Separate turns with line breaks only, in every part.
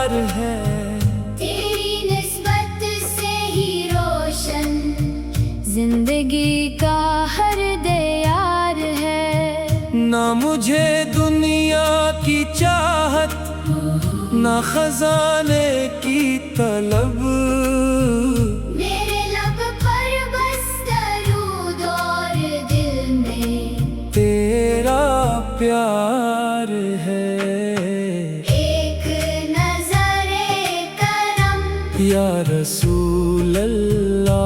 प्यार है।
तेरी निस्बत से ही रोशन जिंदगी का हर दयार है।
ना मुझे दुनिया की चाहत, ना खजाने की तलब,
मेरे लब पर बस दरूद और दिल में
तेरा प्यार है।
एक नजरे करम
या रसूल अल्लाह,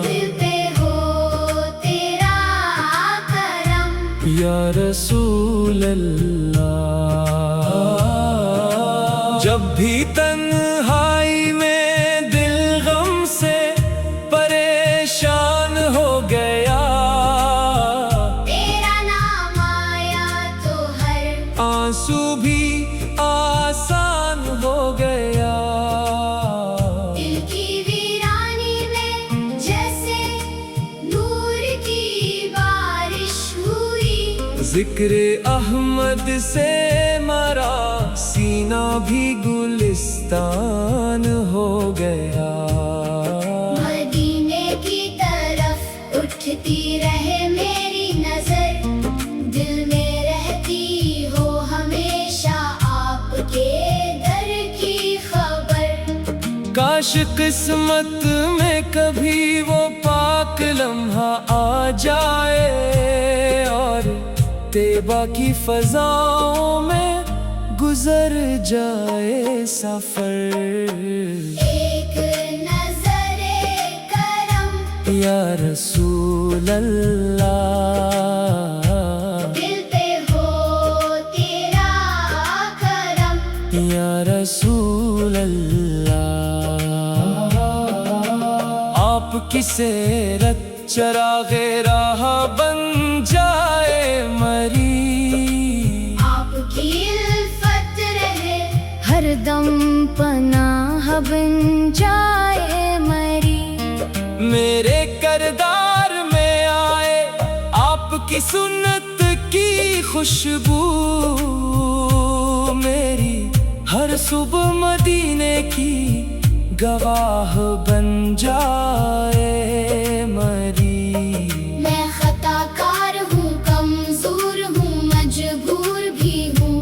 दिल पे हो तेरा करम।
या रसूल अल्लाह। जब भी तन्हाई में दिल गम से परेशान हो गया,
तेरा नाम आया तो हर
आंसू भी आसान हो गया।
दिल की वीरानी में जैसे नूर की बारिश हुई।
जिक्र अहमद से मरा सीना भी गुलिस्तान हो गया।
मदीने की तरफ उठती रहे मेरी नजर, दिल में रहती हो हमेशा आपके दर की खबर।
काश किस्मत में कभी वो पाक लम्हा आ जाए और तैबा की फजाओं में गुजर जाए सफर।
एक नजरे करम
या रसूल अल्लाह,
दिल पे हो तेरा करम।
या रसूल अल्लाह। आपकी सेरत चरागे राह बन जाए मरी,
आपकी इल्फत रहे हर दम पनाह बन जाए मरी।
मेरे करदार में आए आपकी सुन्नत की खुशबू, मेरी हर सुबह मदीने की गवाह बन जाए मरी।
मैं खताकार हूँ, कमजोर हूँ, मजबूर भी हूँ।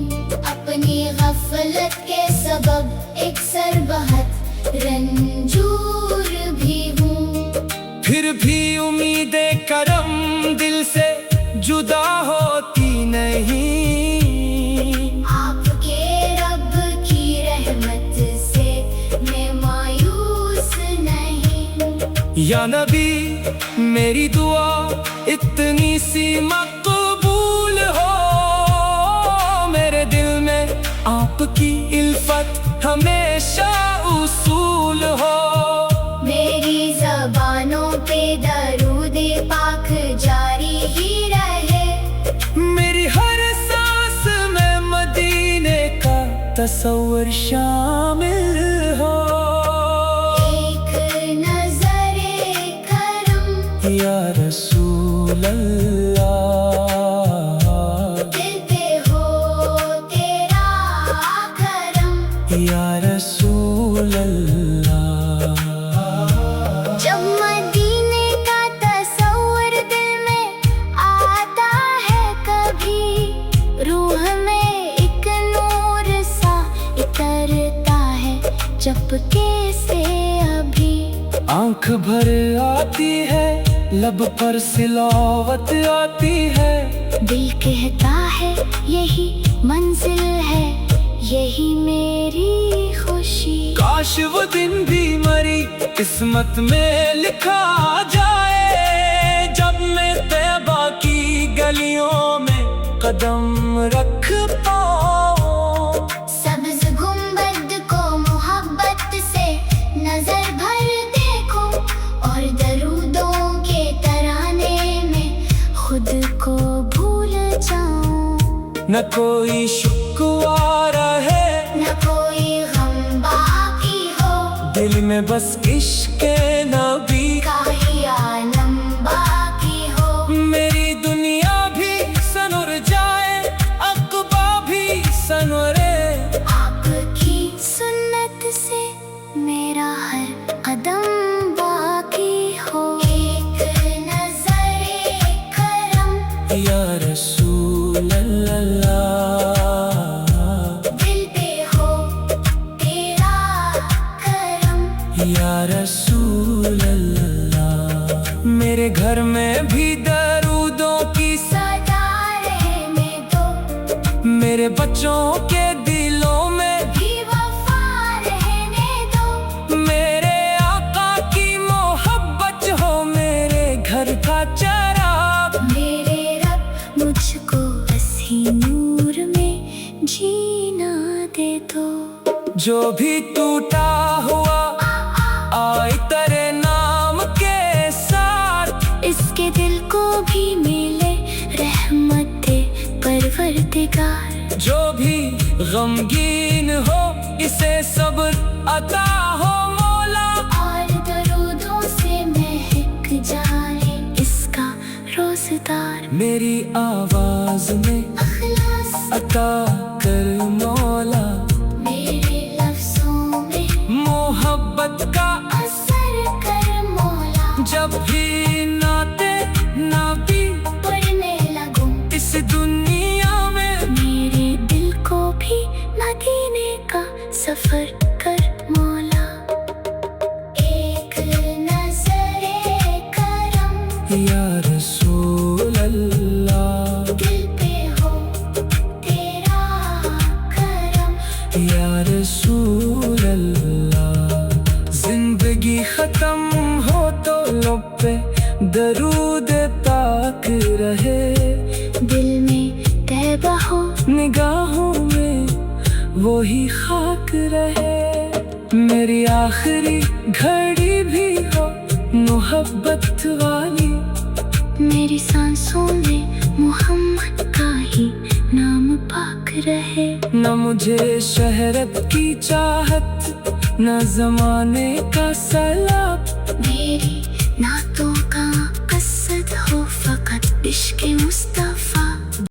अपनी गफलत के सबब एक सरबहत रंजूर भी हूँ।
फिर भी उम्मीदे करम दिल से जुदा होती नहीं।
आपके रब की रहमत से मैं मायूस नहीं।
या नबी मेरी दुआ इतनी सी मकबूल हो, मेरे दिल में आपकी इल्फत हमेशा उसूल हो।
मेरी ज़बानों पे दरूद पाक जारी ही रहे।
मेरी हर सांस में मदीने का तस्वर शामिल हो।
एक नजरे करम
या रसूल अल्लाह,
दिल पे हो तेरा करम।
या रसूल अल्लाह।
जब मदीने का तस्वर दिल में आता है कभी, रूह में एक नूर सा इतरता है चपके से अभी।
आंख भर आती है, लब पर सिलावत आती है।
दिल कहता है यही मंजिल है, यही मेरी खुशी।
काश वो दिन भी मरी किस्मत में लिखा जाए, जब मैं तैबा की गलियों में कदम रख पाऊं।
सब्ज गुंबद को मोहब्बत से नजर भर देखूं, और दरूदों के तराने में खुद को भूल जाऊं।
न कोई शुक्वा रहे,
न कोई गम बाकी हो,
दिल में बस इश्क नबी
का ही आलम बाकी हो।
मेरी दुनिया भी सनुर जाए, अक़बा भी सनवरे।
आप
या रसूल अल्लाह। मेरे घर में भी दरूदों की
सदा रहने दो,
मेरे बच्चों के दिलों में
भी वफा रहने दो।
मेरे आका की मोहब्बत हो मेरे घर का चराग।
मेरे रब मुझको हंसी नूर में जीना दे दो।
जो भी टूटा हुआ आए तेरे नाम के साथ,
इसके दिल को भी मिले रहमत परवरदिगार।
जो भी गमगीन हो इसे सब्र अता हो मौला।
और दरूदों से महक जाए इसका रोज़दार।
मेरी आवाज में
अखलास
अता कर मौला,
मेरे लफ्ज़ों में
मोहब्बत का
असर कर मौला।
जब भी नाते नाबी
पढ़ने लगूं
इस दुनिया में,
मेरे दिल को भी मदीने का सफर कर मौला। एक नजरे करम
या रसूल अल्लाह,
दिल पे हो तेरा करम।
या रसूल अल्लाह। जिंदगी खत्म हो तो लब पे दरूद पाक रहे,
दिल में तैबा हो
निगाहों में वही खाक रहे। मेरी आखिरी घड़ी भी हो मोहब्बत वाली,
मेरी सांसों में मोहम्मद का ही नाम पाक रहे।
न मुझे शहरत की चाहत न जमाने का सलाम।